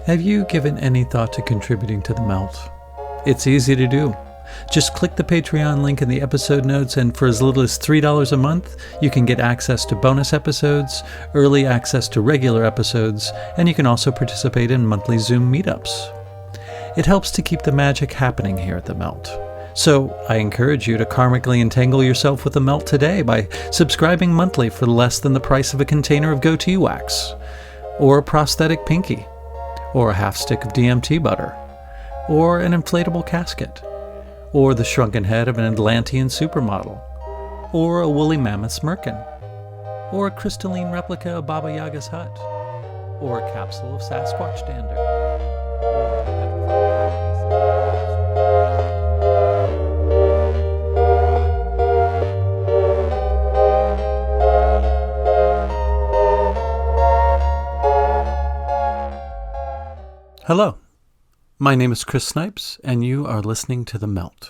Have you given any thought to contributing to the Melt? It's easy to do. Just click the Patreon link in the episode notes, and for as little as $3 a month, you can get access to bonus episodes, early access to regular episodes, and you can also participate in monthly Zoom meetups. It helps to keep the magic happening here at the Melt. So I encourage you to karmically entangle yourself with the Melt today by subscribing monthly for less than the price of a container of goatee wax, or a prosthetic pinky, or a half stick of DMT butter, or an inflatable casket, or the shrunken head of an Atlantean supermodel, or a woolly mammoth's merkin, or a crystalline replica of Baba Yaga's hut, or a capsule of Sasquatch dander. Hello, my name is Chris Snipes, and you are listening to The Melt.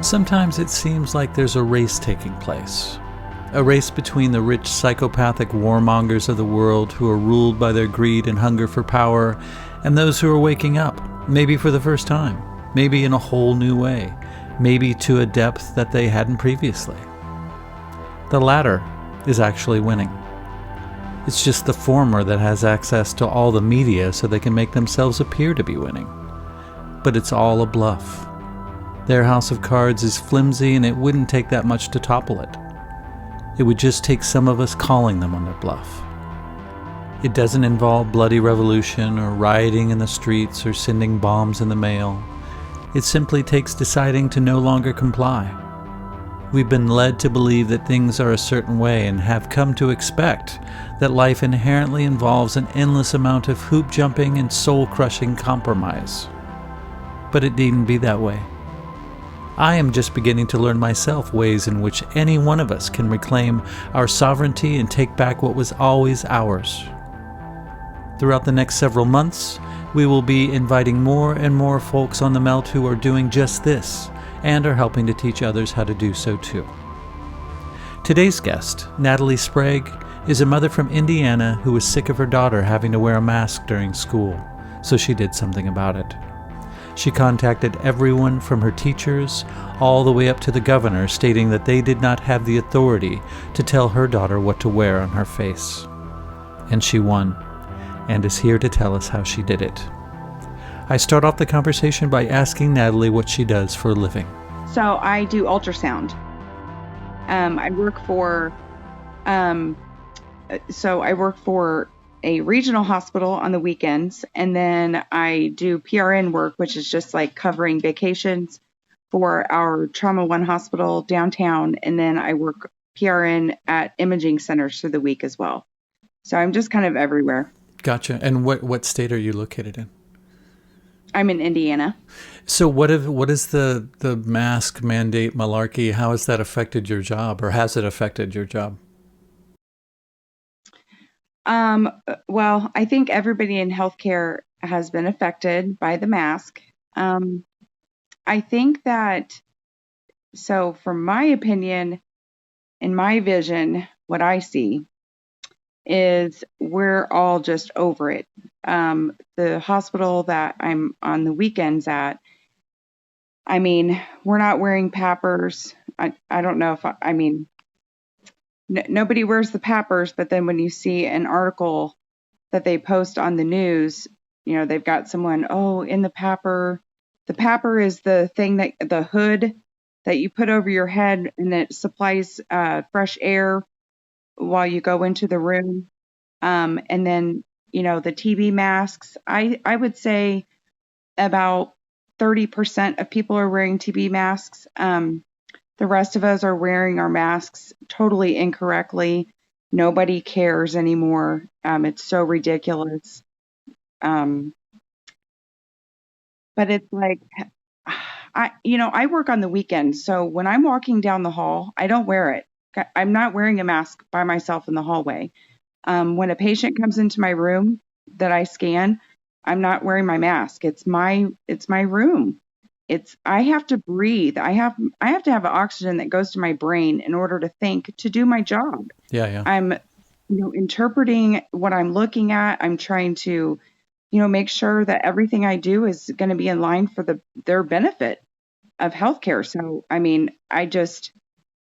Sometimes it seems like there's a race taking place. A race between the rich psychopathic warmongers of the world who are ruled by their greed and hunger for power, and those who are waking up, maybe for the first time, maybe in a whole new way, maybe to a depth that they hadn't previously. The latter is actually winning. It's just the former that has access to all the media so they can make themselves appear to be winning. But it's all a bluff. Their house of cards is flimsy, and it wouldn't take that much to topple it. It would just take some of us calling them on their bluff. It doesn't involve bloody revolution or rioting in the streets or sending bombs in the mail. It simply takes deciding to no longer comply. We've been led to believe that things are a certain way and have come to expect that life inherently involves an endless amount of hoop jumping and soul-crushing compromise. But it needn't be that way. I am just beginning to learn myself ways in which any one of us can reclaim our sovereignty and take back what was always ours. Throughout the next several months, we will be inviting more and more folks on the Melt who are doing just this and are helping to teach others how to do so too. Today's guest, Natalie Sprague, is a mother from Indiana who was sick of her daughter having to wear a mask during school, so she did something about it. She contacted everyone from her teachers all the way up to the governor, stating that they did not have the authority to tell her daughter what to wear on her face. And she won, and is here to tell us how she did it. I start off the conversation by asking Natalie what she does for a living. So I do ultrasound. I work for a regional hospital on the weekends, and then I do PRN work, which is just like covering vacations for our Trauma One hospital downtown, and then I work PRN at imaging centers for the week as well. So I'm just kind of everywhere. Gotcha. And what state are you located in? I'm in Indiana. So what is the mask mandate malarkey? How has that affected your job, or has it affected your job? Well, I think everybody in healthcare has been affected by the mask. I think that, so from my opinion, in my vision, what I see is we're all just over it. The hospital that I'm on the weekends at, I mean, we're not wearing PAPRs. I don't know if, nobody wears the pappers, but then when you see an article that they post on the news, they've got someone, oh, in the papper. The papper is the thing the hood that you put over your head and it supplies fresh air while you go into the room. And then, the TB masks, I would say about 30% of people are wearing TB masks. The rest of us are wearing our masks totally incorrectly. Nobody cares anymore. It's so ridiculous. But it's like, I work on the weekends. So when I'm walking down the hall, I don't wear it. I'm not wearing a mask by myself in the hallway. When a patient comes into my room that I scan, I'm not wearing my mask. It's my room. I have to breathe. I have to have oxygen that goes to my brain in order to think, to do my job. Yeah. I'm, interpreting what I'm looking at. I'm trying to, make sure that everything I do is going to be in line for their benefit of healthcare. So,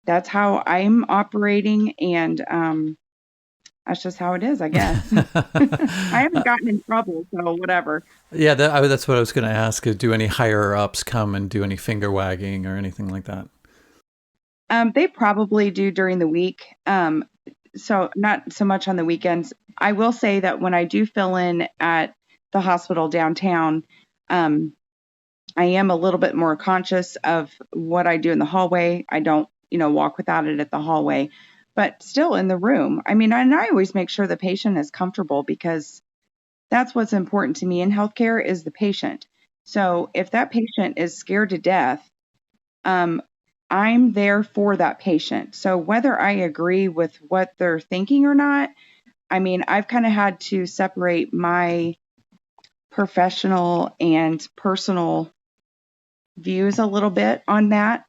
that's how I'm operating, and that's just how it is, I guess. I haven't gotten in trouble, so whatever. Yeah, that's what I was going to ask. Do any higher ups come and do any finger wagging or anything like that? They probably do during the week. So not so much on the weekends. I will say that when I do fill in at the hospital downtown, I am a little bit more conscious of what I do in the hallway. I don't, walk without it at the hallway, but still in the room. And I always make sure the patient is comfortable because that's what's important to me in healthcare is the patient. So if that patient is scared to death, I'm there for that patient. So whether I agree with what they're thinking or not, I've kind of had to separate my professional and personal views a little bit on that.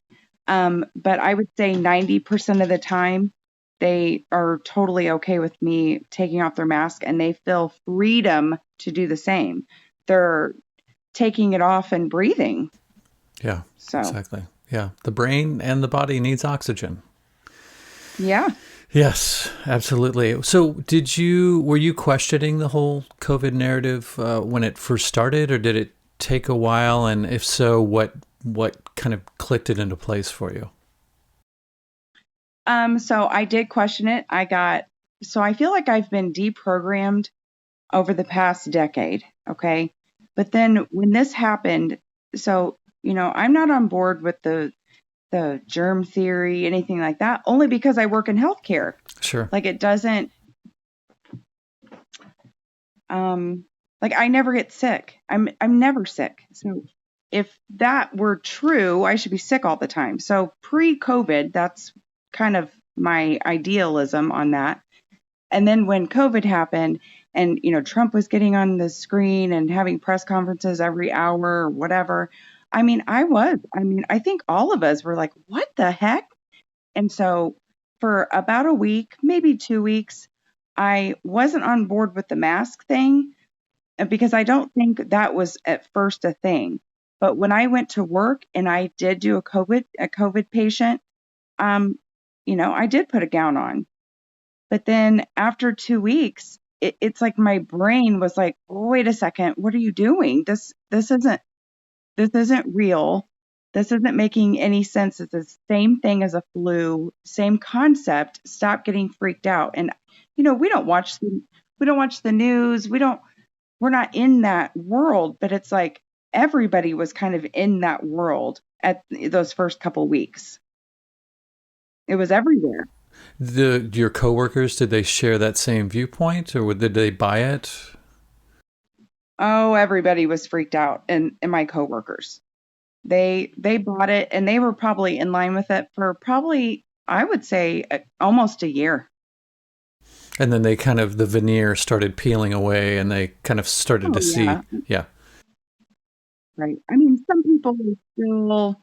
But I would say 90% of the time, they are totally okay with me taking off their mask and they feel freedom to do the same. They're taking it off and breathing. Yeah, exactly. Yeah, the brain and the body needs oxygen. Yeah. Yes, absolutely. So were you questioning the whole COVID narrative when it first started, or did it take a while? And if so, what kind of clicked it into place for you? So I did question it. So I feel like I've been deprogrammed over the past decade. Okay. But then when this happened, so, I'm not on board with the germ theory, anything like that, only because I work in healthcare. Sure. Like it doesn't, I never get sick. I'm never sick. So if that were true, I should be sick all the time. So pre-COVID, that's kind of my idealism on that. And then when COVID happened and, Trump was getting on the screen and having press conferences every hour or whatever, I think all of us were like, what the heck? And so for about a week, maybe 2 weeks, I wasn't on board with the mask thing because I don't think that was at first a thing. But when I went to work and I did do a COVID patient, I did put a gown on. But then after 2 weeks, it's like my brain was like, wait a second, what are you doing? This isn't real. This isn't making any sense. It's the same thing as a flu, same concept. Stop getting freaked out. And we don't watch the news. We're not in that world, but it's like everybody was kind of in that world at those first couple weeks. It was everywhere. Your coworkers, did they share that same viewpoint, or did they buy it? Oh, everybody was freaked out, and my coworkers. They bought it, and they were probably in line with it for probably, I would say, almost a year. And then the veneer started peeling away, and they kind of started to see. Yeah. Right. Some people are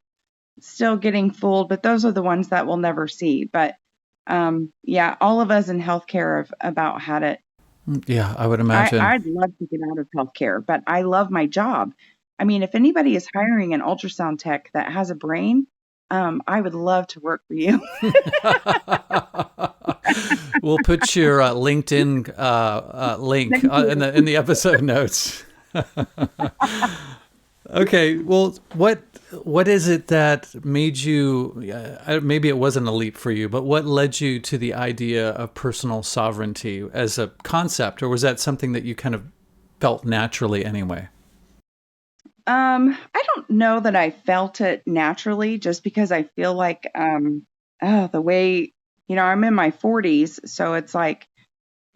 still getting fooled, but those are the ones that we'll never see. But all of us in healthcare have about had it. Yeah, I would imagine. I'd love to get out of healthcare, but I love my job. If anybody is hiring an ultrasound tech that has a brain, I would love to work for you. we'll put your LinkedIn link Thank you. in the episode notes. Okay, well, what is it that made you? Maybe it wasn't a leap for you, but what led you to the idea of personal sovereignty as a concept, or was that something that you kind of felt naturally anyway? I don't know that I felt it naturally, just because I feel like the way, I'm in my 40s, so it's like,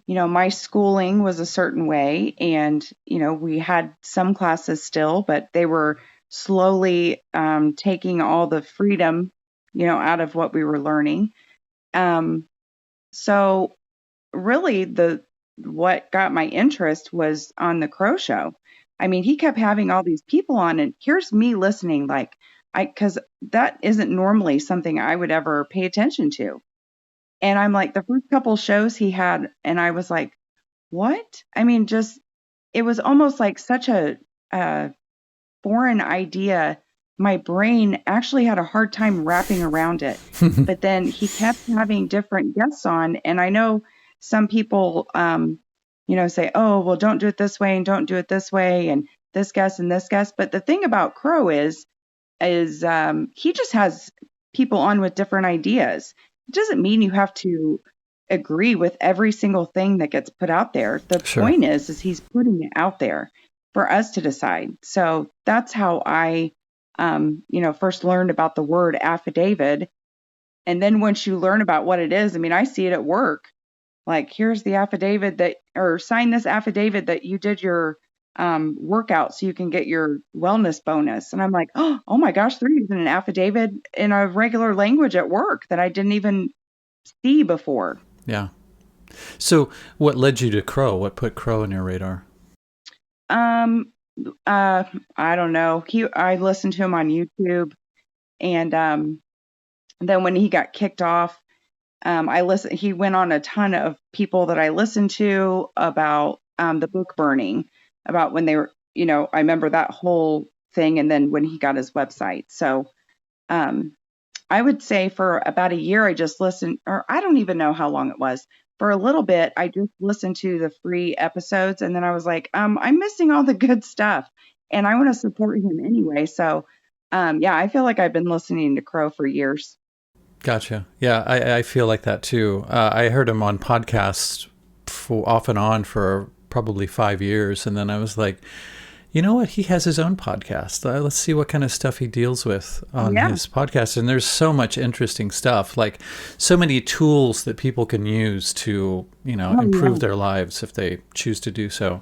my schooling was a certain way, and we had some classes still, but they were slowly taking all the freedom, out of what we were learning. Um, so really, the what got my interest was on the Crow Show. I mean, he kept having all these people on, and here's me listening, like because that isn't normally something I would ever pay attention to. And I'm like, the first couple shows he had, and I was like, what? I mean, just it was almost like such a foreign idea. My brain actually had a hard time wrapping around it. But then he kept having different guests on, and I know some people, say, "Oh, well, don't do it this way and don't do it this way," and this guest and this guest. But the thing about Crow is he just has people on with different ideas. It doesn't mean you have to agree with every single thing that gets put out there. The Sure. point is he's putting it out there for us to decide. So that's how I, first learned about the word affidavit. And then once you learn about what it is, I mean, I see it at work. Like, here's the affidavit or sign this affidavit that you did your workout so you can get your wellness bonus. And I'm like, oh my gosh, they're using an affidavit in a regular language at work that I didn't even see before. Yeah. So, what led you to Crow? What put Crow on your radar? I don't know. I listened to him on YouTube, and then when he got kicked off, he went on a ton of people that I listened to about the book burning, about when they were, I remember that whole thing, and then when he got his website. So I would say for about a year, I just listened, or I don't even know how long it was. For a little bit, I just listened to the free episodes, and then I was like, I'm missing all the good stuff, and I want to support him anyway. So, yeah, I feel like I've been listening to Crow for years. Gotcha. Yeah, I feel like that too. I heard him on podcasts off and on for probably 5 years, and then I was like, you know what? He has his own podcast. Let's see what kind of stuff he deals with on Yeah. his podcast. And there's so much interesting stuff, like so many tools that people can use to, Oh, improve yeah. their lives if they choose to do so.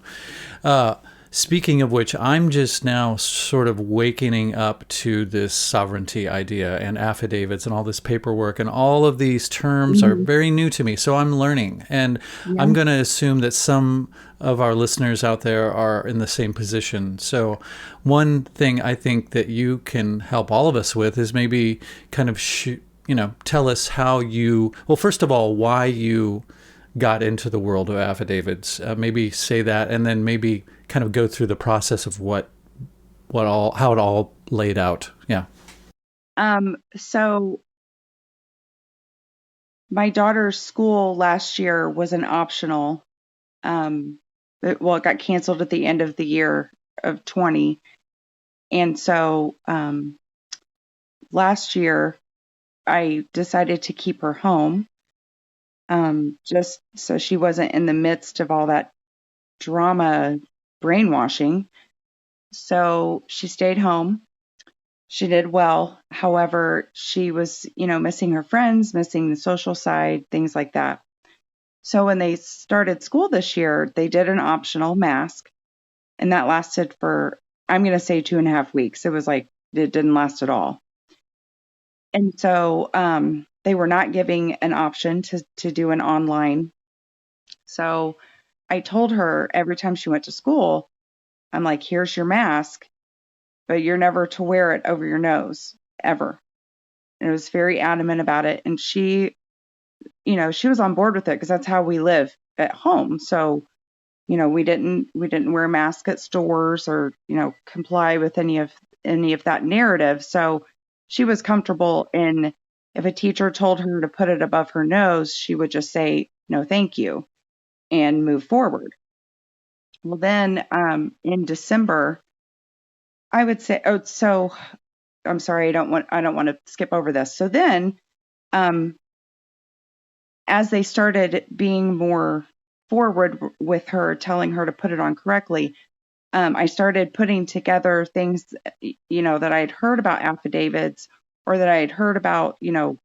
Speaking of which, I'm just now sort of waking up to this sovereignty idea and affidavits and all this paperwork, and all of these terms are Mhm. very new to me. So I'm learning, and Yeah. I'm going to assume that some of our listeners out there are in the same position. So one thing I think that you can help all of us with is maybe kind of tell us well, first of all, why you got into the world of affidavits. Maybe say that, and then maybe kind of go through the process of how it all laid out. Yeah. So my daughter's school last year was an optional. It got canceled at the end of the year of 20. And so last year, I decided to keep her home, just so she wasn't in the midst of all that drama brainwashing. So she stayed home. She did well. However, she was, missing her friends, missing the social side, things like that. So when they started school this year, they did an optional mask, and that lasted for, I'm going to say 2.5 weeks. It was like, it didn't last at all. And so they were not giving an option to do an online. So I told her every time she went to school, I'm like, here's your mask, but you're never to wear it over your nose ever. And I was very adamant about it. And she was on board with it because that's how we live at home. So, we didn't wear masks at stores or, comply with any of that narrative. So she was comfortable in, if a teacher told her to put it above her nose, she would just say, no, thank you, and move forward. Well, then in December, I would say, oh, so I'm sorry, I don't want to skip over this. So then, um, as they started being more forward with her, telling her to put it on correctly, I started putting together things, that I had heard about affidavits, or that I had heard about,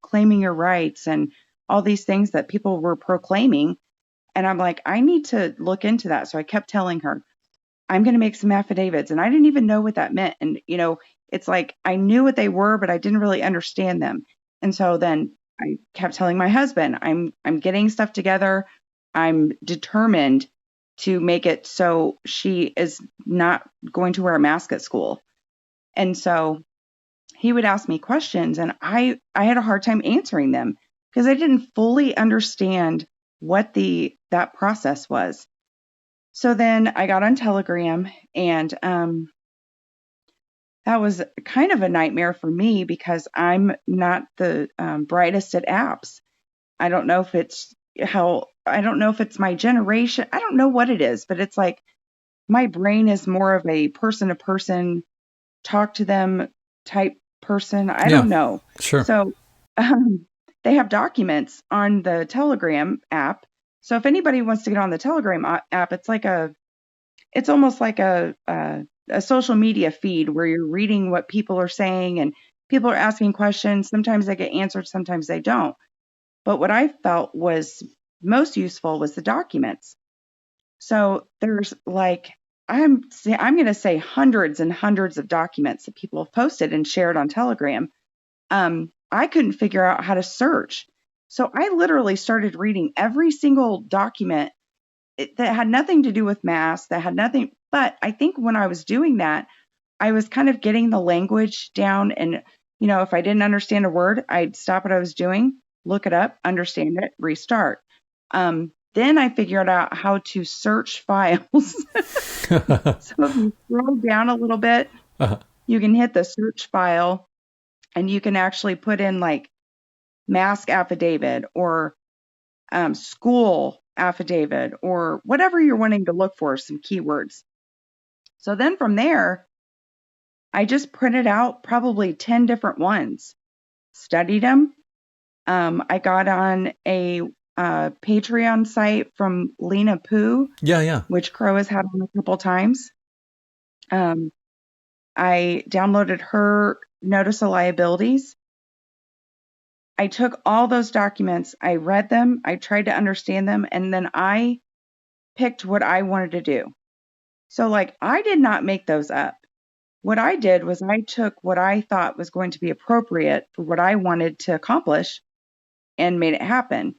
claiming your rights and all these things that people were proclaiming. And I'm like, I need to look into that. So I kept telling her, I'm going to make some affidavits. And I didn't even know what that meant. And, it's like I knew what they were, but I didn't really understand them. And so then I kept telling my husband, I'm getting stuff together. I'm determined to make it so she is not going to wear a mask at school. And so he would ask me questions, and I had a hard time answering them because I didn't fully understand what that process was. So then I got on Telegram, and that was kind of a nightmare for me because I'm not the brightest at apps. I don't know if it's my generation. I don't know what it is, but it's like my brain is more of a person to person, talk to them type person. I don't know. Sure. So they have documents on the Telegram app. So if anybody wants to get on the Telegram app, it's almost like a social media feed where you're reading what people are saying and people are asking questions. Sometimes they get answered, sometimes they don't. But what I felt was most useful was the documents. So there's I'm going to say hundreds and hundreds of documents that people have posted and shared on Telegram. I couldn't figure out how to search. So I literally started reading every single document that had nothing to do with masks, that had nothing. But I think when I was doing that, I was kind of getting the language down. And, if I didn't understand a word, I'd stop what I was doing, look it up, understand it, restart. Then I figured out how to search files. So if you scroll down a little bit, you can hit the search file and you can actually put in like mask affidavit or school affidavit or whatever you're wanting to look for, some keywords. So then from there, I just printed out probably 10 different ones, studied them. I got on a Patreon site from Lena Poo, which Crow has had on a couple times. I downloaded her notice of liabilities. I took all those documents, I read them, I tried to understand them, and then I picked what I wanted to do. So I did not make those up. What I did was I took what I thought was going to be appropriate for what I wanted to accomplish and made it happen.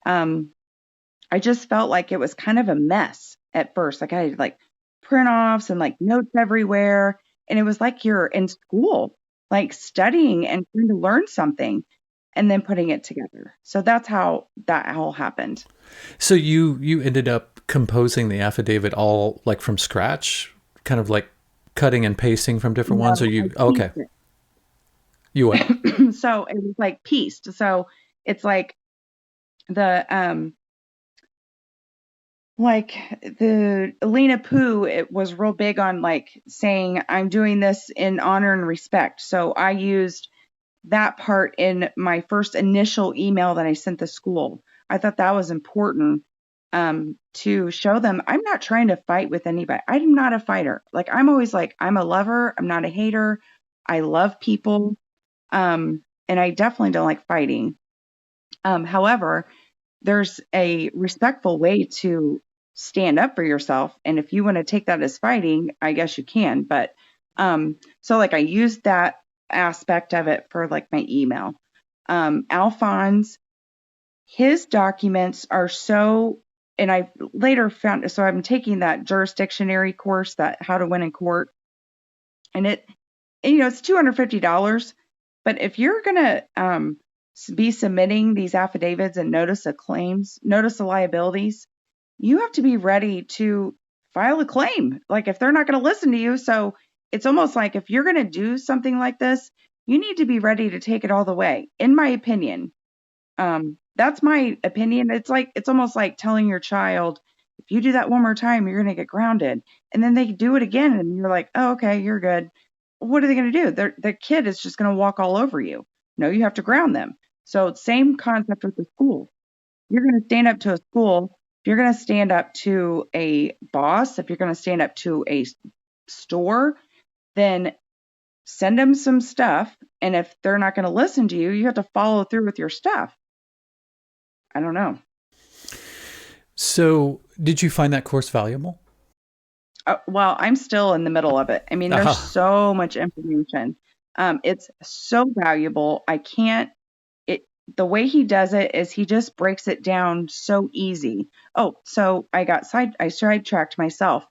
I just felt like it was kind of a mess at first. I had print offs and notes everywhere. And it was like you're in school, studying and trying to learn something and then putting it together. So that's how that all happened. So you ended up composing the affidavit all from scratch, kind of cutting and pasting from different ones, or you? Okay. You what? So it was pieced. So it's the Lena Poo, it was real big on saying I'm doing this in honor and respect. So I used that part in my first initial email that I sent the school. I thought that was important to show them I'm not trying to fight with anybody. I'm not a fighter. I'm always I'm a lover. I'm not a hater. I love people. And I definitely don't like fighting. However, there's a respectful way to stand up for yourself. And if you want to take that as fighting, I guess you can. But so I used that aspect of it for my email. Alphonse, his documents are so, and I later found, so I'm taking that jurisdictionary course, that how to win in court. And it's $250. But if you're going to be submitting these affidavits and notice of liabilities, you have to be ready to file a claim. If they're not going to listen to you. So it's almost like if you're going to do something like this, you need to be ready to take it all the way, in my opinion. that's my opinion. It's almost like telling your child, if you do that one more time, you're going to get grounded. And then they do it again, and you're like, oh, okay, you're good. What are they going to do? The kid is just going to walk all over you. No, you have to ground them. So same concept with the school. You're going to stand up to a school. If you're going to stand up to a boss, if you're going to stand up to a store, then send them some stuff. And if they're not going to listen to you, you have to follow through with your stuff. I don't know. So, did you find that course valuable? Well, I'm still in the middle of it. I mean, there's so much information. It's so valuable. I can't, the way he does it is he just breaks it down so easy. Oh, so I sidetracked myself.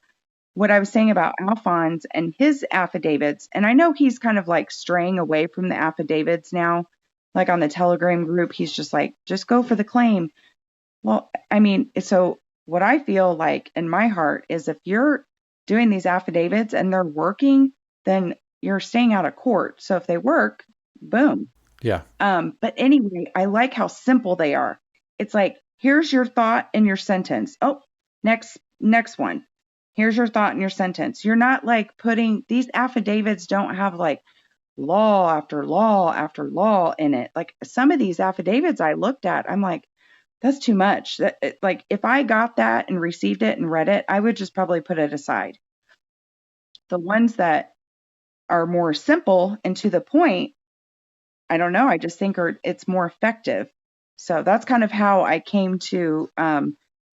What I was saying about Alphonse and his affidavits, and I know he's kind of like straying away from the affidavits now, like on the Telegram group, he's just like, just go for the claim. Well, I mean, so what I feel like in my heart is if you're doing these affidavits and they're working, then you're staying out of court. So if they work, boom. Yeah. But anyway, I like how simple they are. It's like, here's your thought in your sentence. Oh, next one. Here's your thought in your sentence. You're not like putting, these affidavits don't have like law after law after law in it. Like some of these affidavits I looked at, I'm like, that's too much. Like if I got that and received it and read it, I would just probably put it aside. The ones that are more simple and to the point, I don't know. I just think it's more effective. So that's kind of how I came to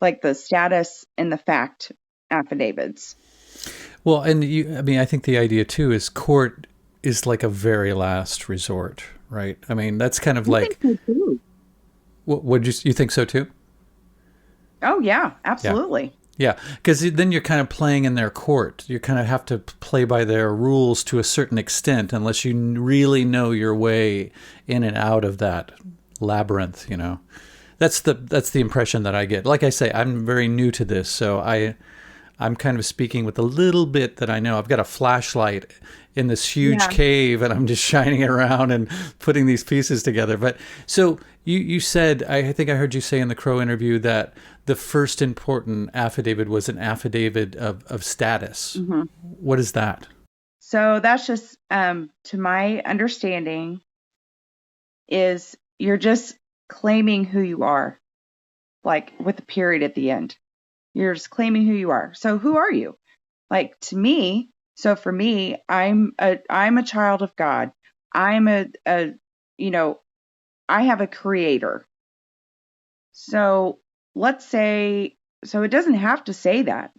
like the status and the fact affidavits. Well, and I think the idea too is court is like a very last resort, right? I mean, that's kind of like. I think so too. Would you think so too? Oh yeah, absolutely. Yeah, because then you're kind of playing in their court. You kind of have to play by their rules to a certain extent, unless you really know your way in and out of that labyrinth. That's the impression that I get. Like I say, I'm very new to this, so I'm kind of speaking with a little bit that I know. I've got a flashlight in this huge cave, and I'm just shining it around and putting these pieces together. But so you said, I think I heard you say in the Crow interview that the first important affidavit was an affidavit of status. Mm-hmm. What is that? So that's just, to my understanding, is you're just claiming who you are, like with a period at the end. You're just claiming who you are. So who are you? Like to me, so for me, I'm a child of God. I'm I have a creator. So let's say, so it doesn't have to say that.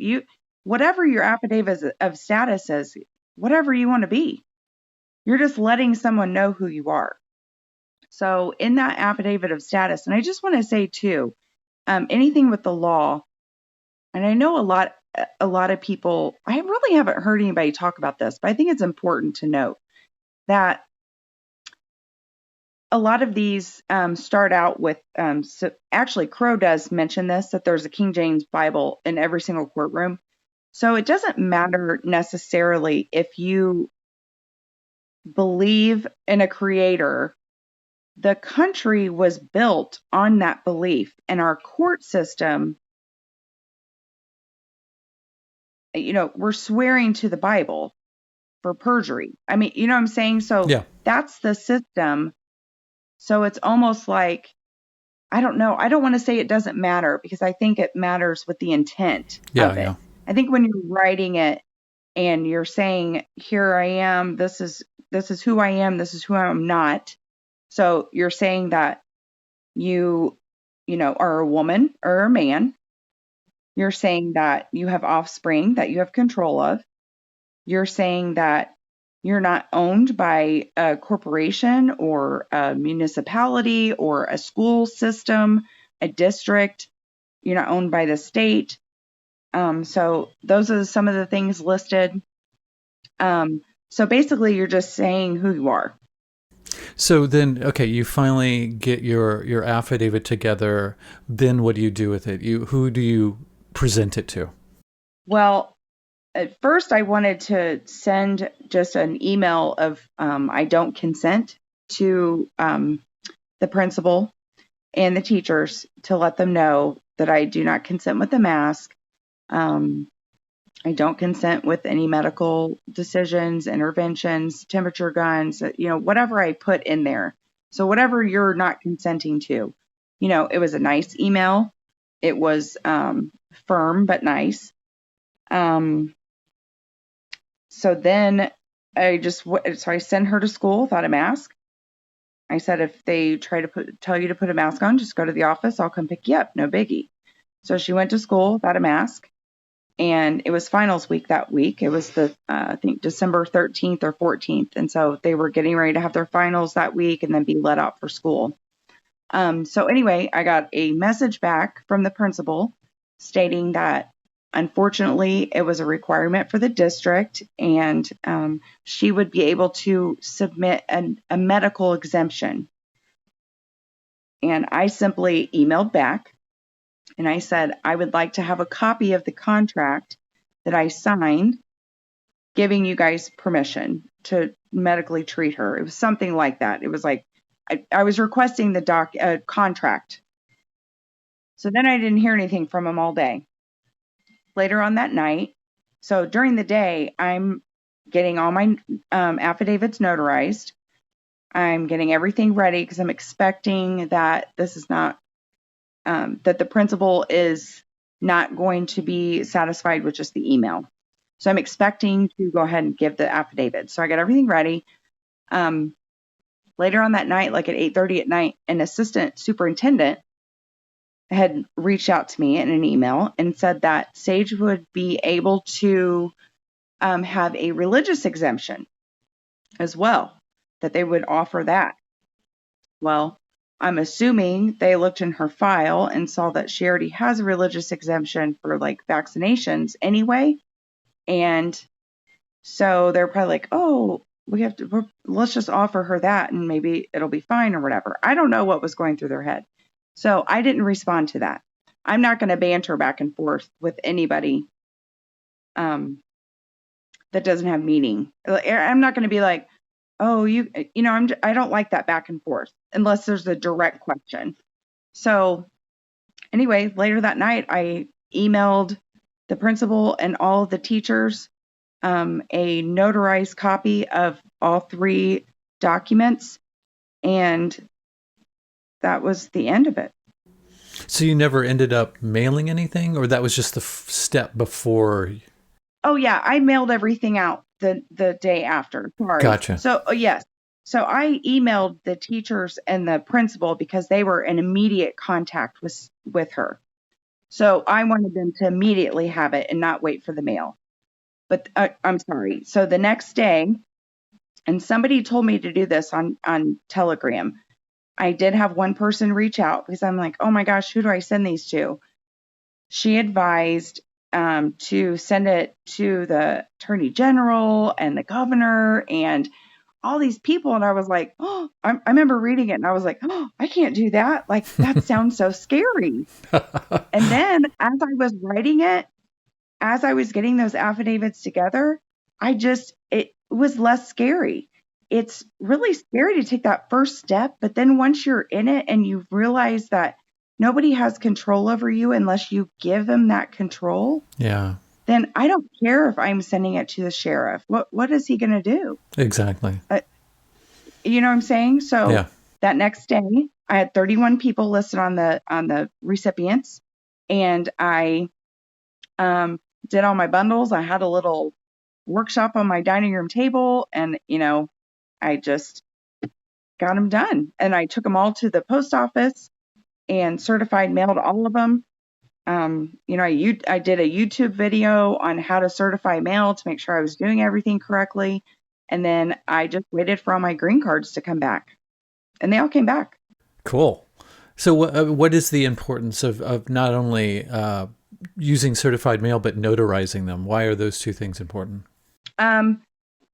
Whatever your affidavit of status is, whatever you want to be, you're just letting someone know who you are. So in that affidavit of status, and I just want to say too, anything with the law, and I know a lot of people, I really haven't heard anybody talk about this, but I think it's important to note that a lot of these start out with, so actually Crow does mention this, that there's a King James Bible in every single courtroom. So it doesn't matter necessarily if you believe in a creator. The country was built on that belief, and our court system, we're swearing to the Bible for perjury. I mean, you know what I'm saying? So That's the system. So it's almost like, I don't know. I don't want to say it doesn't matter, because I think it matters with the intent of it. Yeah. I think when you're writing it and you're saying, here I am, this is who I am, this is who I'm not. So you're saying that you are a woman or a man. You're saying that you have offspring that you have control of. You're saying that you're not owned by a corporation or a municipality or a school system, a district. You're not owned by the state. So those are some of the things listed. So basically, you're just saying who you are. So then, okay, you finally get your affidavit together. Then what do you do with it? Who do you present it to? Well, at first I wanted to send just an email of I don't consent to the principal. and the teachers to let them know that I do not consent with the mask. I don't consent with any medical decisions, interventions, temperature guns, whatever I put in there. So whatever you're not consenting to, it was a nice email. It was firm but nice. So then I sent her to school without a mask. I said, if they try to tell you to put a mask on, just go to the office. I'll come pick you up. No biggie. So she went to school without a mask. And it was finals week that week. It was I think December 13th or 14th. And so they were getting ready to have their finals that week and then be let out for school. So anyway, I got a message back from the principal stating that unfortunately it was a requirement for the district, and she would be able to submit a medical exemption. And I simply emailed back and I said, I would like to have a copy of the contract that I signed giving you guys permission to medically treat her. It was something like that. It was like, I was requesting the contract. So then I didn't hear anything from him all day. Later on that night, so during the day, I'm getting all my affidavits notarized. I'm getting everything ready because I'm expecting that this is not, that the principal is not going to be satisfied with just the email. So I'm expecting to go ahead and give the affidavit. So I got everything ready. Later on that night, like at 8:30 at night, an assistant superintendent had reached out to me in an email and said that Sage would be able to have a religious exemption as well, that they would offer that. Well, I'm assuming they looked in her file and saw that she already has a religious exemption for like vaccinations anyway. And so they're probably like, oh, let's just offer her that and maybe it'll be fine or whatever. I don't know what was going through their head. So I didn't respond to that. I'm not going to banter back and forth with anybody that doesn't have meaning. I'm not going to be like, oh, I don't like that back and forth unless there's a direct question. So anyway, later that night, I emailed the principal and all the teachers a notarized copy of all 3 documents, and that was the end of it. So you never ended up mailing anything, or that was just the step before? Oh yeah, I mailed everything out the day after. Sorry. Gotcha. So yes. So I emailed the teachers and the principal because they were in immediate contact with her. So I wanted them to immediately have it and not wait for the mail. But I'm sorry. So the next day, and somebody told me to do this on Telegram. I did have one person reach out because I'm like, oh my gosh, who do I send these to? She advised to send it to the attorney general and the governor and all these people. And I was like, oh, I remember reading it and I was like, oh, I can't do that. Like, that sounds so scary. And then as I was writing it, as I was getting those affidavits together, it was less scary. It's really scary to take that first step. But then once you're in it and you realize that nobody has control over you unless you give them that control. Yeah. Then I don't care if I'm sending it to the sheriff. What is he going to do? Exactly. You know what I'm saying? So yeah. That next day, I had 31 people listed on the recipients, and I did all my bundles. I had a little workshop on my dining room table, and I just got them done. And I took them all to the post office and certified mailed all of them. I did a YouTube video on how to certify mail to make sure I was doing everything correctly. And then I just waited for all my green cards to come back. And they all came back. Cool. So what is the importance of not only using certified mail, but notarizing them? Why are those 2 things important?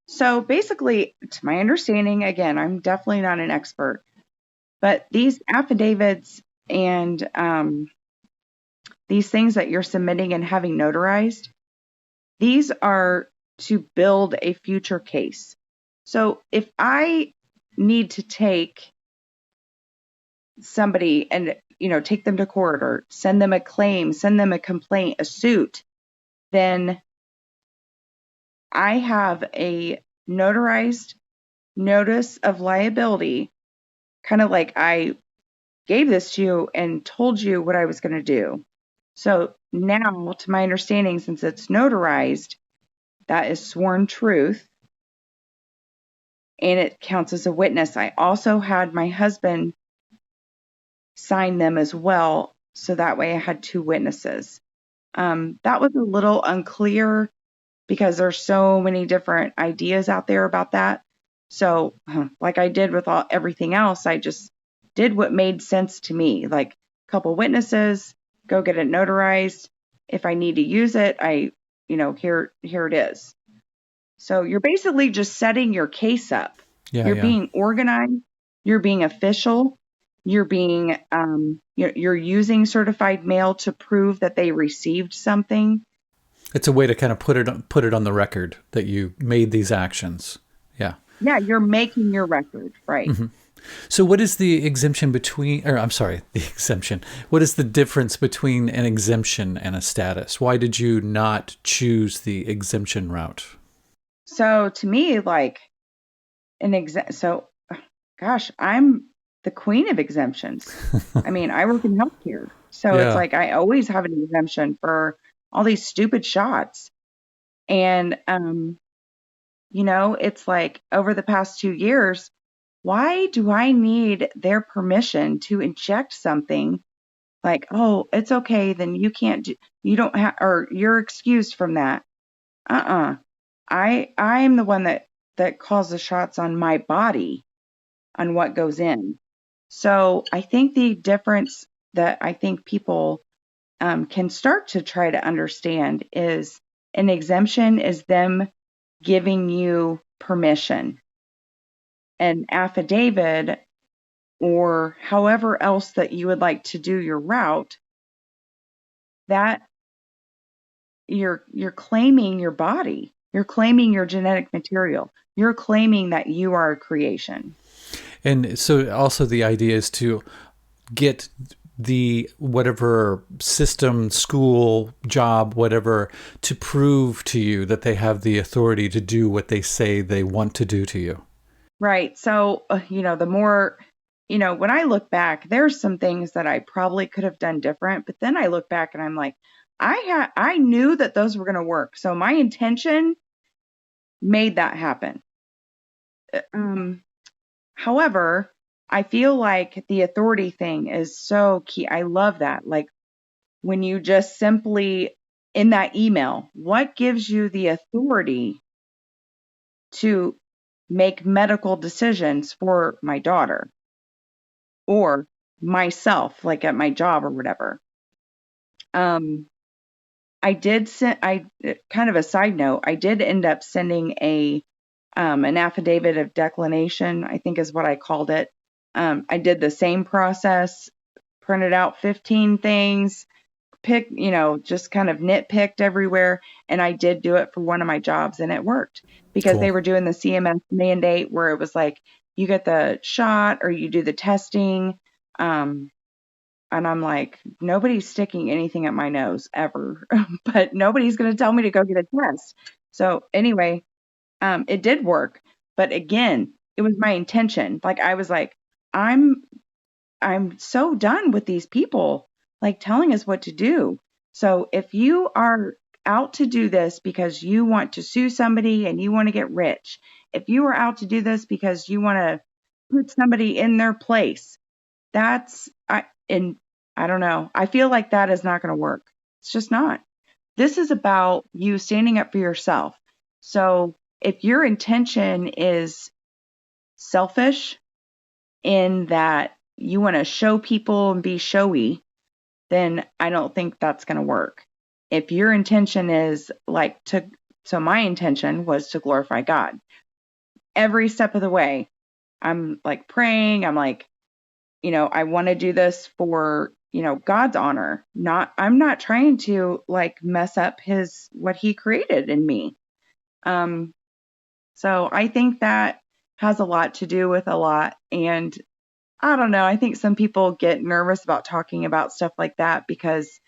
So basically, to my understanding, again, I'm definitely not an expert, but these affidavits and these things that you're submitting and having notarized, these are to build a future case. So if I need to take somebody and, take them to court or send them a claim, send them a complaint, a suit, then I have a notarized notice of liability, kind of like I gave this to you and told you what I was going to do. So now, to my understanding, since it's notarized, that is sworn truth and it counts as a witness. I also had my husband sign them as well. So that way I had two witnesses. That was a little unclear because there's so many different ideas out there about that. So, like I did with everything else, I just did what made sense to me. Like a couple witnesses, go get it notarized. If I need to use it, here it is. So you're basically just setting your case up. Yeah, You're yeah. being organized. You're being official. You're being you're using certified mail to prove that they received something. It's a way to kind of put it on the record that you made these actions. Yeah. Yeah, you're making your record, right? So what is the exemption the exemption. What is the difference between an exemption and a status? Why did you not choose the exemption route? So to me, like gosh, I'm the queen of exemptions. I mean, I work in healthcare. So it's Yeah. like I always have an exemption for all these stupid shots. And it's like over the past 2 years, why do I need their permission to inject something? Like, oh, it's okay, then you don't have, or you're excused from that. I'm the one that calls the shots on my body, on what goes in. So I think the difference that I think people can start to try to understand is an exemption is them giving you permission. An affidavit or however else that you would like to do your route, that you're claiming your body. You're claiming your genetic material. You're claiming that you are a creation. And so also the idea is to get the whatever system, school, job, whatever, to prove to you that they have the authority to do what they say they want to do to you. Right. So, the more, when I look back, there's some things that I probably could have done different, but then I look back and I'm like, I knew that those were going to work. So my intention made that happen. However, I feel like the authority thing is so key. I love that. Like when you just simply in that email, what gives you the authority to make medical decisions for my daughter or myself, like at my job or whatever? I did send, kind of a side note, I did end up sending an affidavit of declination, I think is what I called it. I did the same process, printed out 15 things, just kind of nitpicked everywhere. And I did do it for one of my jobs and it worked because they Cool. were doing the CMS mandate where it was like, you get the shot or you do the testing. And I'm like, nobody's sticking anything at my nose ever, but nobody's going to tell me to go get a test. So anyway, it did work. But again, it was my intention. Like I was like, I'm so done with these people like telling us what to do. So if you are out to do this because you want to sue somebody and you want to get rich, if you are out to do this because you want to put somebody in their place, and I don't know. I feel like that is not going to work. It's just not. This is about you standing up for yourself. So if your intention is selfish in that you want to show people and be showy, then I don't think that's going to work. If your intention is so my intention was to glorify God. Every step of the way, I'm like praying. I'm like, I want to do this for, God's honor. I'm not trying to like mess up what he created in me. So I think that has a lot to do with a lot. And I don't know. I think some people get nervous about talking about stuff like that because,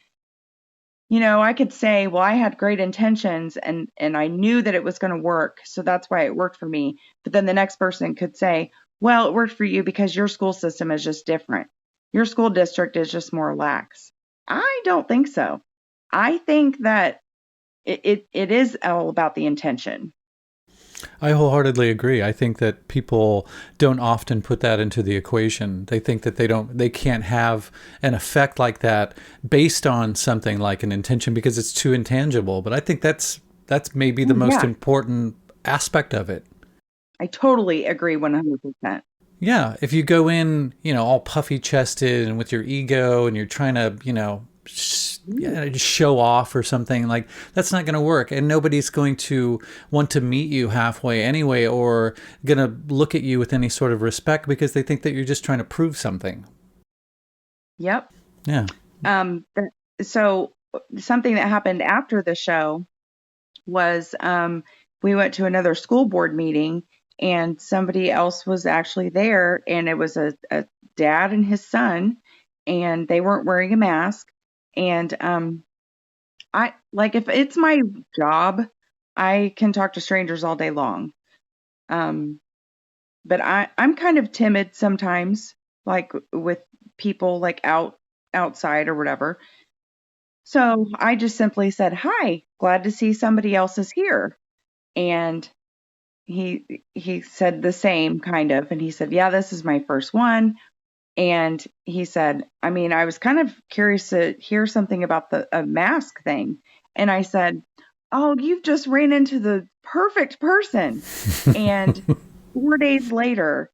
I could say, well, I had great intentions and I knew that it was going to work, so that's why it worked for me. But then the next person could say, well, it worked for you because your school system is just different. Your school district is just more lax. I don't think so. I think that it is all about the intention. I wholeheartedly agree. I think that people don't often put that into the equation. They think that they can't have an effect like that based on something like an intention because it's too intangible. But I think that's maybe the Oh, most yeah, important aspect of it. I totally agree 100%. Yeah, if you go in, all puffy chested and with your ego and you're trying to, just show off or something, like that's not going to work. And nobody's going to want to meet you halfway anyway, or going to look at you with any sort of respect because they think that you're just trying to prove something. Yep. Yeah. So something that happened after the show was we went to another school board meeting and somebody else was actually there, and it was a dad and his son, and they weren't wearing a mask. And I like, if it's my job, I can talk to strangers all day long. Um, but I'm kind of timid sometimes, like with people like outside or whatever. So I just simply said, "Hi, glad to see somebody else is here." And he said the same kind of, and he said, "Yeah, this is my first one." And he said, "I mean, I was kind of curious to hear something about the a mask thing." And I said, "Oh, you've just ran into the perfect person." And 4 days later,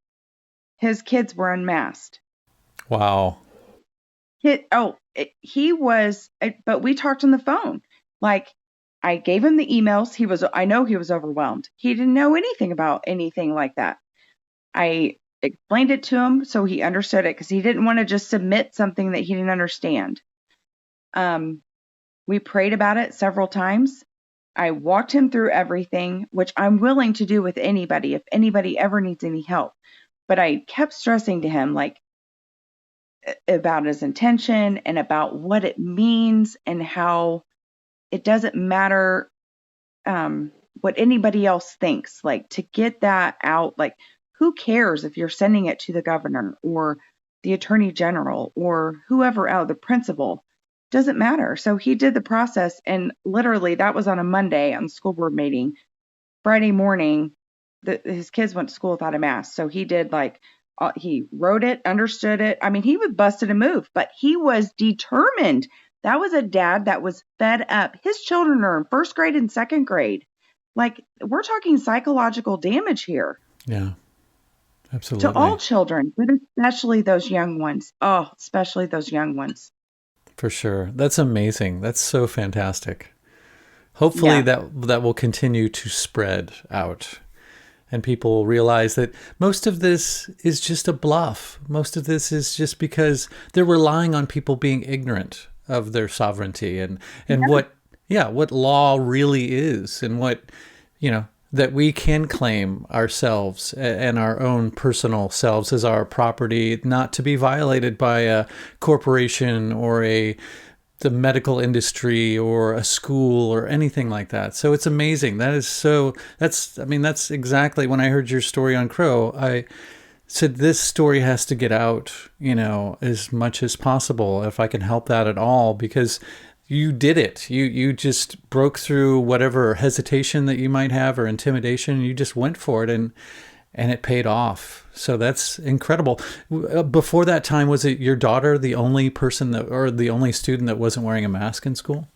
his kids were unmasked. Wow. He was, but we talked on the phone. Like, I gave him the emails. I know he was overwhelmed. He didn't know anything about anything like that. I explained it to him so he understood it because he didn't want to just submit something that he didn't understand. We prayed about it several times. I walked him through everything, which I'm willing to do with anybody if anybody ever needs any help. But I kept stressing to him, like, about his intention and about what it means and how it doesn't matter what anybody else thinks. Like, to get that out, like, who cares if you're sending it to the governor or the attorney general or whoever else, the principal? Doesn't matter. So he did the process, and literally that was on a Monday on the school board meeting. Friday morning, his kids went to school without a mask. So he did, like, he wrote it, understood it. I mean, he was busted a move, but he was determined. That was a dad that was fed up. His children are in first grade and second grade. Like, we're talking psychological damage here Yeah, to all absolutely. children, but especially those young ones. Oh, especially those young ones. For sure. That's amazing. That's so fantastic. Hopefully Yeah. that will continue to spread out and people realize that most of this is just a bluff. Most of this is just because they're relying on people being ignorant of their sovereignty and Yeah. what law really is and what, that we can claim ourselves and our own personal selves as our property, not to be violated by a corporation or the medical industry or a school or anything like that. So it's amazing. That's exactly when I heard your story on Crow, I said, this story has to get out, as much as possible if I can help that at all, because you did it. You just broke through whatever hesitation that you might have or intimidation. You just went for it and it paid off. So that's incredible. Before that time, was it your daughter the only person or the only student that wasn't wearing a mask in school?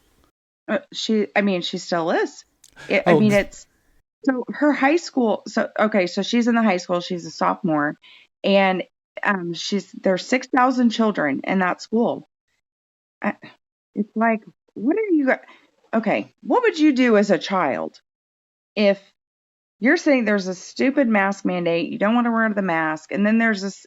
She still is. Oh, It's so her high school. So, okay, so she's in the high school. She's a sophomore, and there's 6,000 children in that school. I, it's like, what are you? Okay, what would you do as a child if you're saying there's a stupid mask mandate, you don't want to wear the mask, and then there's this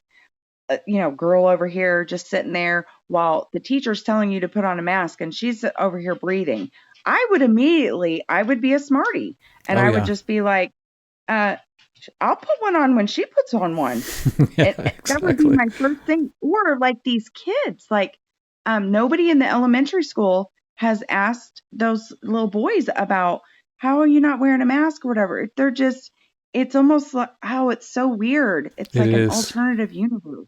girl over here just sitting there while the teacher's telling you to put on a mask and she's over here breathing. I would be a smarty, and oh I would yeah. just be like, uh I'll put one on when she puts on one. Yeah, That would be exactly. my first thing. Or like these kids, like nobody in the elementary school has asked those little boys about how are you not wearing a mask or whatever. They're just, it's almost like how it's so weird. It's It like an is. alternative universe.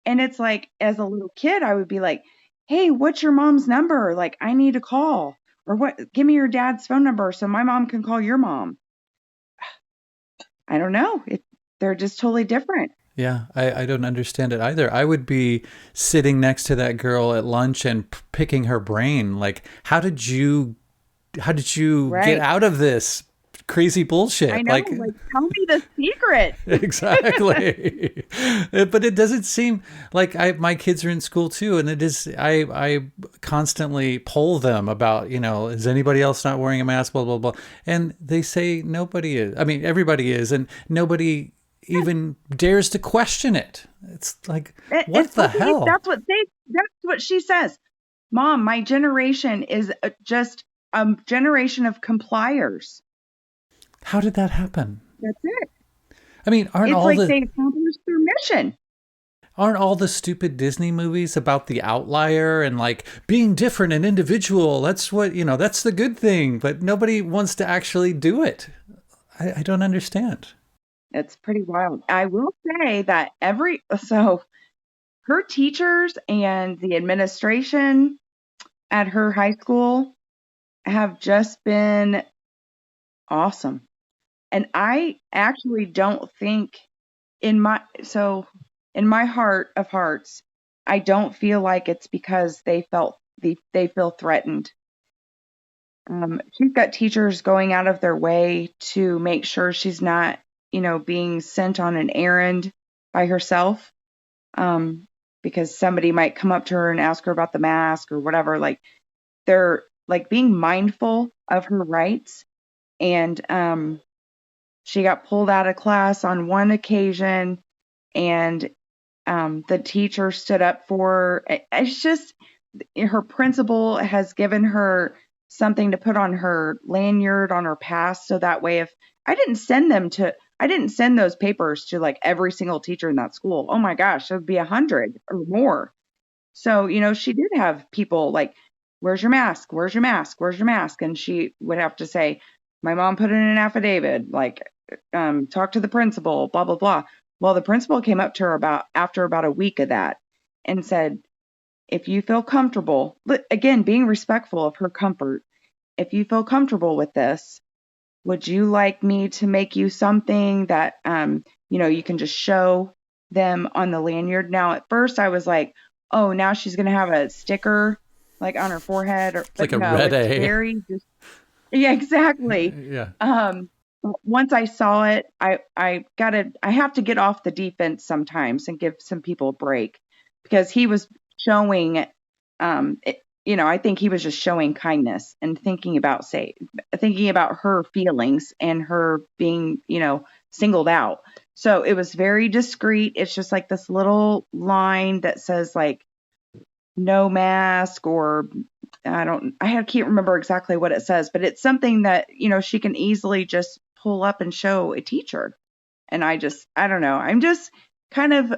And it's like, as a little kid, I would be like, hey, what's your mom's number? Like, I need to call. Or what? Give me your dad's phone number so my mom can call your mom. I don't know. They're just totally different. Yeah, I don't understand it either. I would be sitting next to that girl at lunch and picking her brain. Like, how did you get Right. out of this crazy I bullshit? know. Like, Like, tell me the secret. exactly. But it doesn't seem like my kids are in school too, and it is I constantly poll them about, is anybody else not wearing a mask, blah blah blah, and they say nobody is. I mean, everybody is, and nobody even dares to question it. It's like, what It's the okay. hell? That's what she says. Mom, my generation is just a generation of compliers. How did that happen? That's it. I mean, It's like they accomplished their mission. aren't all the stupid Disney movies about the outlier and like being different and individual? That's what, that's the good thing, but nobody wants to actually do it. I don't understand. It's pretty wild. I will say that so her teachers and the administration at her high school have just been awesome. And I actually don't think in my heart of hearts, I don't feel like it's because they feel threatened. She's got teachers going out of their way to make sure she's not, being sent on an errand by herself. Um, because somebody might come up to her and ask her about the mask or whatever. Like they're like being mindful of her rights. And she got pulled out of class on one occasion, and the teacher stood up for her. It's just her principal has given her something to put on her lanyard on her pass, so that way if I didn't send those papers to like every single teacher in that school. Oh my gosh, it would be 100 or more. So, she did have people like, where's your mask? Where's your mask? Where's your mask? And she would have to say, my mom put in an affidavit, like, talk to the principal, blah, blah, blah. Well, the principal came up to her after about a week of that and said, if you feel comfortable, again, being respectful of her comfort, if you feel comfortable with this, would you like me to make you something that, you can just show them on the lanyard? Now, at first I was like, oh, now she's going to have a sticker like on her forehead, It's but like a no, red it's A. very just, yeah, exactly. Yeah. Once I saw it, I have to get off the defense sometimes and give some people a break because he was showing, I think he was just showing kindness and thinking about her feelings and her being, singled out. So it was very discreet. It's just like this little line that says like no mask, or I can't remember exactly what it says, but it's something that, she can easily just pull up and show a teacher. And I don't know. I'm just kind of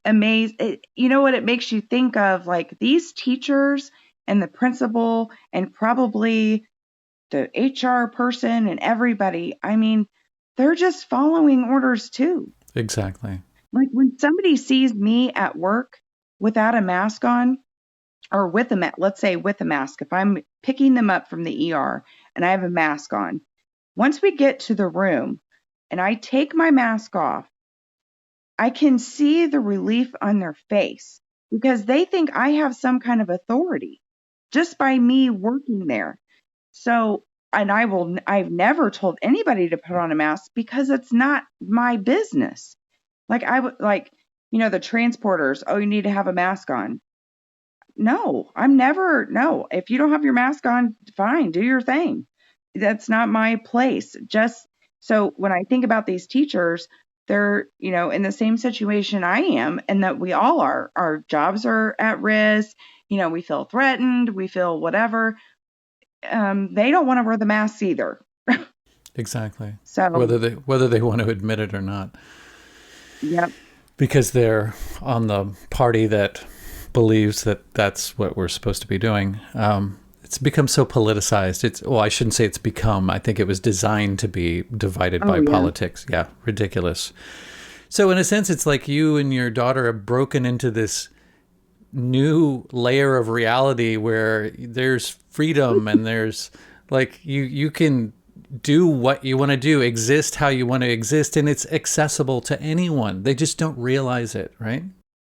amazed. You know what it makes you think of? Like these teachers and the principal and probably the HR person and everybody. I mean, they're just following orders too. Exactly. Like when somebody sees me at work without a mask on, or let's say with a mask, if I'm picking them up from the ER and I have a mask on, once we get to the room and I take my mask off, I can see the relief on their face because they think I have some kind of authority just by me working there. So, and I've never told anybody to put on a mask because it's not my business. Like I would like, the transporters, oh, you need to have a mask on. No. If you don't have your mask on, fine, do your thing. That's not my place. Just so when I think about these teachers, they're, in the same situation I am, and that we all are. Our jobs are at risk. We feel threatened. We feel whatever. They don't want to wear the masks either. Exactly. So, Whether they want to admit it or not, yep. because they're on the party that believes that that's what we're supposed to be doing. It's become so politicized. Well, I shouldn't say it's become. I think it was designed to be divided Oh, by yeah. politics. Yeah, ridiculous. So in a sense, it's like you and your daughter have broken into this new layer of reality where there's freedom and there's like you can do what you want to do, exist how you want to exist, and it's accessible to anyone. They just don't realize it, right?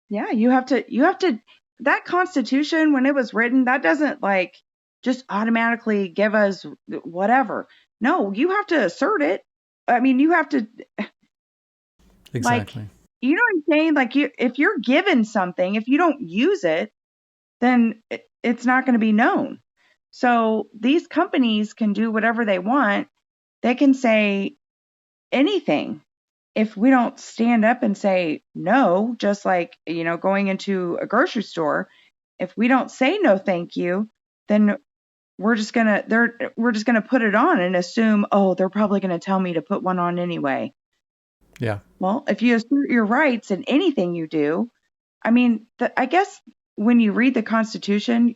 Yeah, you have to that Constitution when it was written, that doesn't like just automatically give us whatever. No, you have to assert it. I mean, you have to like Exactly. you know what I'm saying? Like if you're given something, if you don't use it, then it's not going to be known. So these companies can do whatever they want. They can say anything. If we don't stand up and say no, just like, going into a grocery store, if we don't say no, thank you, then we're just gonna put it on and assume, oh, they're probably gonna tell me to put one on anyway. Yeah. Well, if you assert your rights in anything you do, I mean, I guess when you read the Constitution,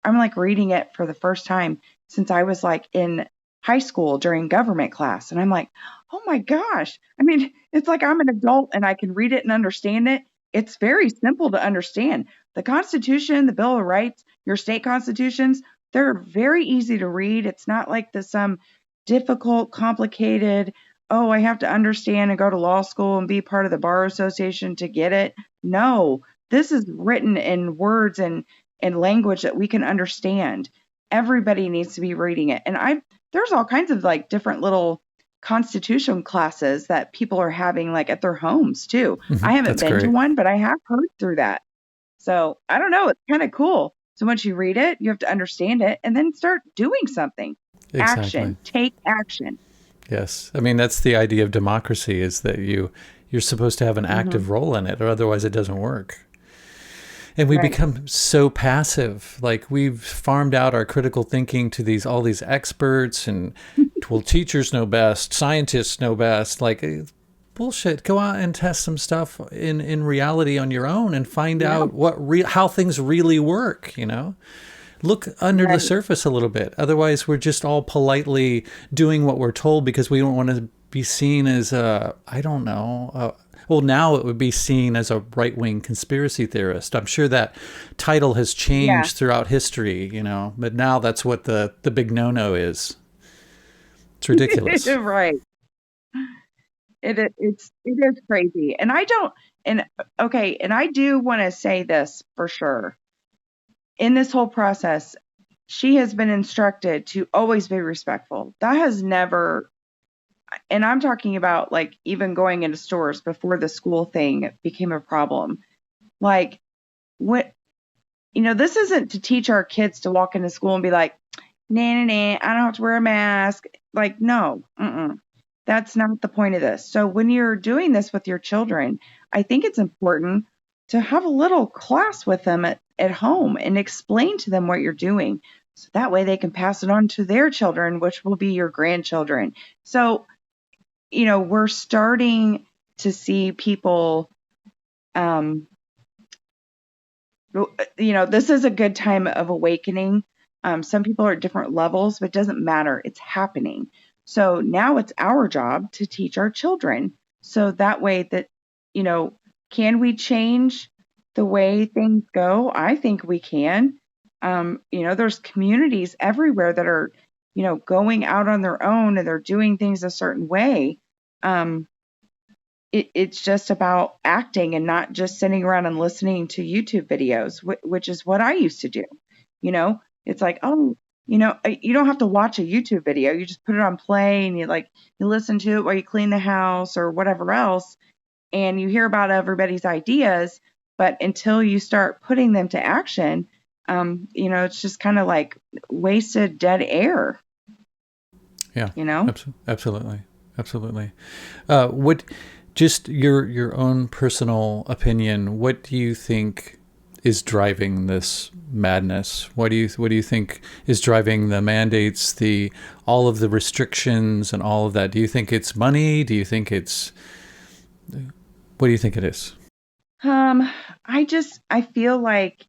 I'm like reading it for the first time since I was like in high school during government class. And I'm like, oh my gosh. I mean, it's like I'm an adult and I can read it and understand it. It's very simple to understand. The Constitution, the Bill of Rights, your state constitutions, they're very easy to read. It's not like some difficult, complicated, oh, I have to understand and go to law school and be part of the bar association to get it. No, this is written in words and language that we can understand. Everybody needs to be reading it. And there's all kinds of like different little constitution classes that people are having like at their homes too. I haven't That's been to great. one, but I have heard through that. So I don't know. It's kind of cool. So once you read it, you have to understand it and then start doing something. Exactly. Action. Take action. Yes. I mean, that's the idea of democracy, is that you're supposed to have an Hmm. active role in it, or otherwise it doesn't work. And we Right. become so passive. Like we've farmed out our critical thinking to all these experts, and well, teachers know best, scientists know best. Like bullshit. Go out and test some stuff in reality on your own and find Yeah. out how things really work, Look under the Right. surface a little bit. Otherwise, we're just all politely doing what we're told because we don't want to be seen as I don't know. Well, now it would be seen as a right-wing conspiracy theorist. I'm sure that title has Yeah. changed throughout history, but now that's what the big no-no is. It's ridiculous. Right. It is crazy. And I don't and okay, and I do want to say this for sure. In this whole process, she has been instructed to always be respectful. That has never, and I'm talking about like even going into stores before the school thing became a problem. Like what this isn't to teach our kids to walk into school and be like, nah, nah, nah, I don't have to wear a mask. Like, no, that's not the point of this. So when you're doing this with your children, I think it's important to have a little class with them at home and explain to them what you're doing. So that way they can pass it on to their children, which will be your grandchildren. So, we're starting to see people, um, this is a good time of awakening. Some people are at different levels, but it doesn't matter. It's happening. So now it's our job to teach our children. So that way that, can we change the way things go? I think we can. There's communities everywhere that are, going out on their own and they're doing things a certain way. It's just about acting and not just sitting around and listening to YouTube videos, which is what I used to do. It's like, oh, you don't have to watch a YouTube video. You just put it on play and you listen to it while you clean the house or whatever else, and you hear about everybody's ideas. But until you start putting them to action, it's just kind of like wasted dead air. Yeah, You know? absolutely, absolutely. What, just your own personal opinion? What do you think is driving this madness? What do you think is driving the mandates, the all of the restrictions and all of that? Do you think it's money? Do you think it's what do you think it is? I feel like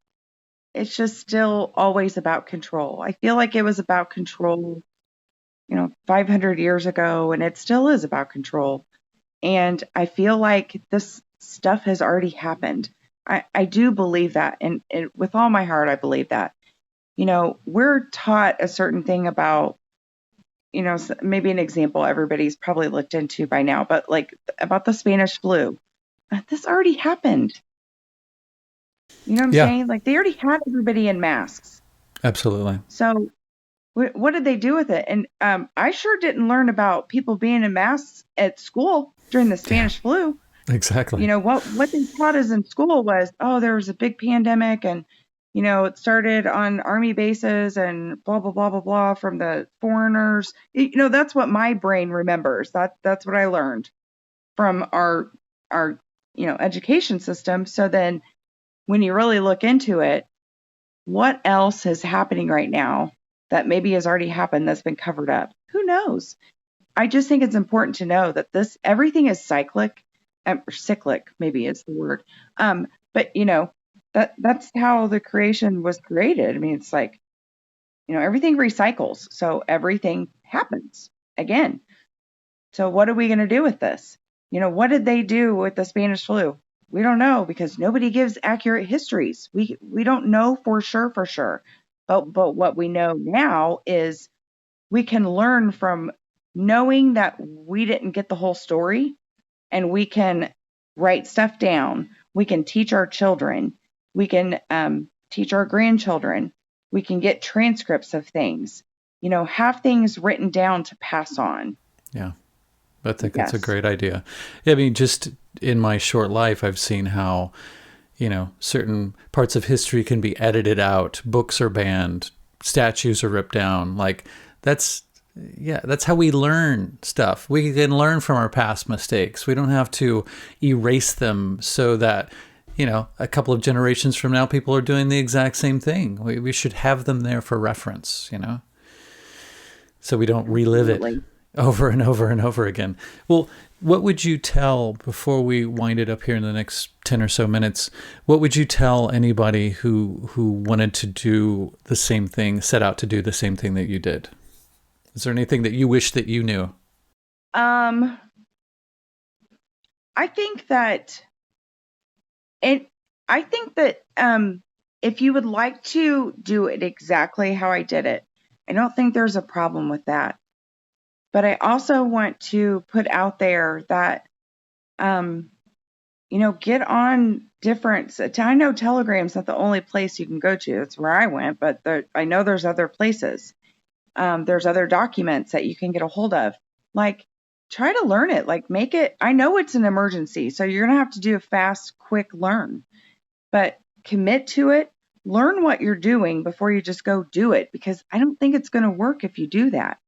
it's just still always about control. I feel like it was about control, 500 years ago, and it still is about control. And I feel like this stuff has already happened. I do believe that. And with all my heart, I believe that. We're taught a certain thing about, maybe an example everybody's probably looked into by now, but like about the Spanish flu. This already happened. You know what I'm Yeah, saying? Like they already had everybody in masks. absolutely. So what did they do with it? And I sure didn't learn about people being in masks at school during the Yeah, Spanish flu. exactly. What they taught us in school was, oh, there was a big pandemic and it started on army bases and blah blah blah blah blah from the foreigners. That's what my brain remembers. That's what I learned from our education system. So then when you really look into it, what else is happening right now that maybe has already happened that's been covered up? Who knows? I just think it's important to know that everything is cyclic, or cyclic maybe is the word. But that's how the creation was created. I mean, it's like, everything recycles, so everything happens again. So what are we going to do with this? What did they do with the Spanish flu? We don't know because nobody gives accurate histories. We don't know for sure. But what we know now is we can learn from knowing that we didn't get the whole story, and we can write stuff down. We can teach our children. We can teach our grandchildren. We can get transcripts of things. Have things written down to pass on. Yeah. I think that's a Yes. great idea. I mean, just in my short life, I've seen how, certain parts of history can be edited out, books are banned, statues are ripped down. Like that's how we learn stuff. We can learn from our past mistakes. We don't have to erase them so that, a couple of generations from now, people are doing the exact same thing. We should have them there for reference, so we don't relive it Absolutely. over and over and over again. Well, what would you tell, before we wind it up here in the next 10 or so minutes, what would you tell anybody who wanted to do the same thing, set out to do the same thing that you did? Is there anything that you wish that you knew? I think that if you would like to do it exactly how I did it, I don't think there's a problem with that. But I also want to put out there that, get on different. I know Telegram's not the only place you can go to. That's where I went, but I know there's other places. There's other documents that you can get a hold of. Like, try to learn it. Like, make it. I know it's an emergency, so you're gonna have to do a fast, quick learn. But commit to it. Learn what you're doing before you just go do it, because I don't think it's going to work if you do that.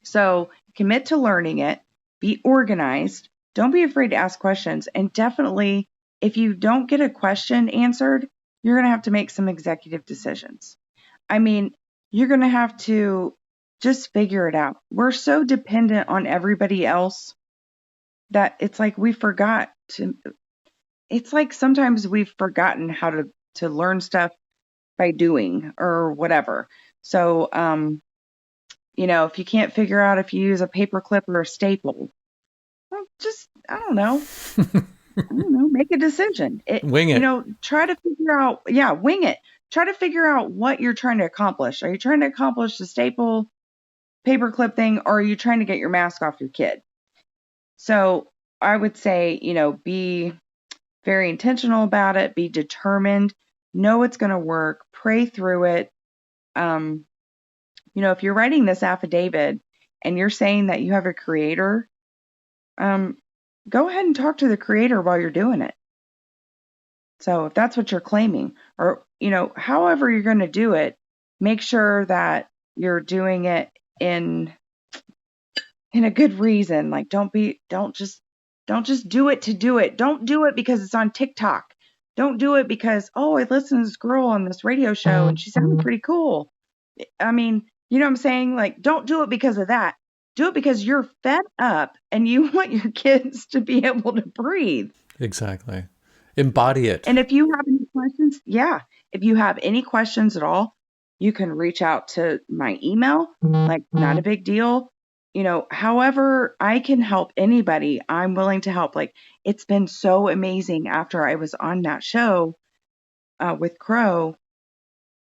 So commit to learning it, be organized, don't be afraid to ask questions. And definitely, if you don't get a question answered, you're going to have to make some executive decisions. I mean, you're going to have to just figure it out. We're so dependent on everybody else that it's like it's like sometimes we've forgotten how to learn stuff by doing or whatever. So, if you can't figure out if you use a paper clip or a staple, well, just, I don't know, make a decision. Wing it. Try to figure out, wing it. Try to figure out what you're trying to accomplish. Are you trying to accomplish the staple paper clip thing, or are you trying to get your mask off your kid? So I would say, be very intentional about it, be determined, know it's going to work, pray through it. If you're writing this affidavit and you're saying that you have a creator, go ahead and talk to the creator while you're doing it. So if that's what you're claiming, or, however you're going to do it, make sure that you're doing it in a good reason. Like, don't just do it to do it. Don't do it because it's on TikTok. Don't do it because, oh, I listened to this girl on this radio show and she sounded pretty cool. I mean, you know what I'm saying? Like, don't do it because of that. Do it because you're fed up and you want your kids to be able to breathe. Exactly. Embody it. And if you have any questions, if you have any questions at all, you can reach out to my email, like not a big deal. You know, however I can help anybody, I'm willing to help. Like, it's been so amazing after I was on that show with Crow,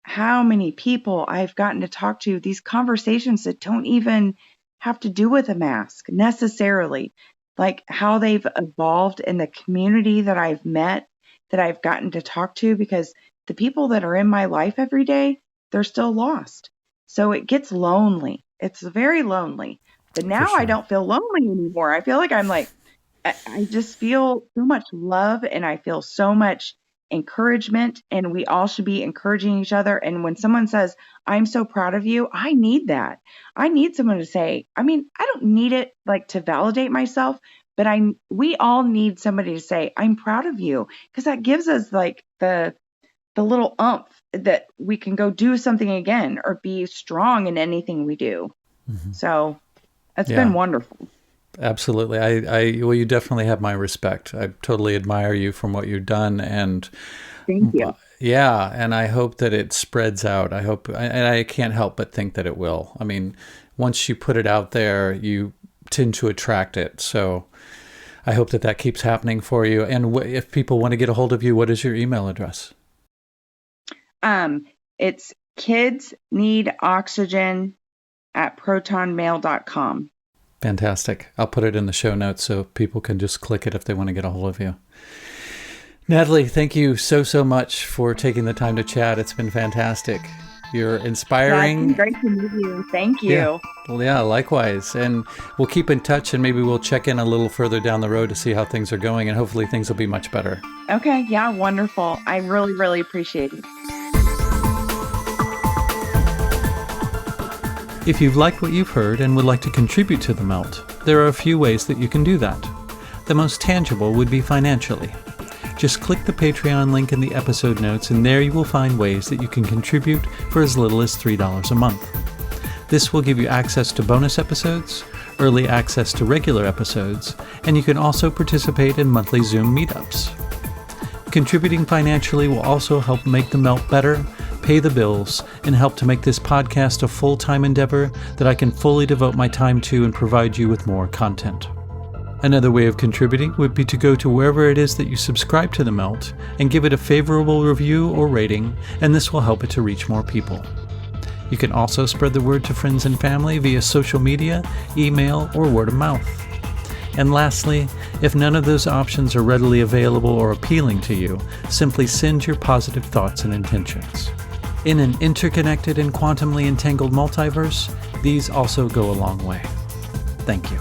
how many people I've gotten to talk to, these conversations that don't even have to do with a mask necessarily, like how they've evolved in the community that I've met, that I've gotten to talk to, because the people that are in my life every day, they're still lost. So it gets lonely. It's very lonely. But now sure. I don't feel lonely anymore. I feel like I just feel so much love, and I feel so much encouragement, and we all should be encouraging each other. And when someone says, I'm so proud of you, I need that. I need someone to say, I mean, I don't need it like to validate myself, but we all need somebody to say, I'm proud of you, because that gives us like the little umph that we can go do something again or be strong in anything we do. Mm-hmm. So it's been wonderful. Absolutely. Well, you definitely have my respect. I totally admire you from what you've done. And thank you. Yeah. And I hope that it spreads out. And I can't help but think that it will. I mean, once you put it out there, you tend to attract it. So I hope that keeps happening for you. And if people want to get a hold of you, what is your email address? It's kidsneedoxygen@protonmail.com. Fantastic. I'll put it in the show notes so people can just click it if they want to get a hold of you. Natalie, thank you so much for taking the time to chat. It's been fantastic. You're inspiring. It's been great to meet you. Thank you. Yeah, likewise. And we'll keep in touch, and maybe we'll check in a little further down the road to see how things are going, and hopefully things will be much better. Okay. Yeah, wonderful. I really, really appreciate it. If you've liked what you've heard and would like to contribute to The Melt, there are a few ways that you can do that. The most tangible would be financially. Just click the Patreon link in the episode notes, and there you will find ways that you can contribute for as little as $3 a month. This will give you access to bonus episodes, early access to regular episodes, and you can also participate in monthly Zoom meetups. Contributing financially will also help make The Melt better, pay the bills, and help to make this podcast a full-time endeavor that I can fully devote my time to and provide you with more content. Another way of contributing would be to go to wherever it is that you subscribe to The Melt and give it a favorable review or rating, and this will help it to reach more people. You can also spread the word to friends and family via social media, email, or word of mouth. And lastly, if none of those options are readily available or appealing to you, simply send your positive thoughts and intentions. In an interconnected and quantumly entangled multiverse, these also go a long way. Thank you.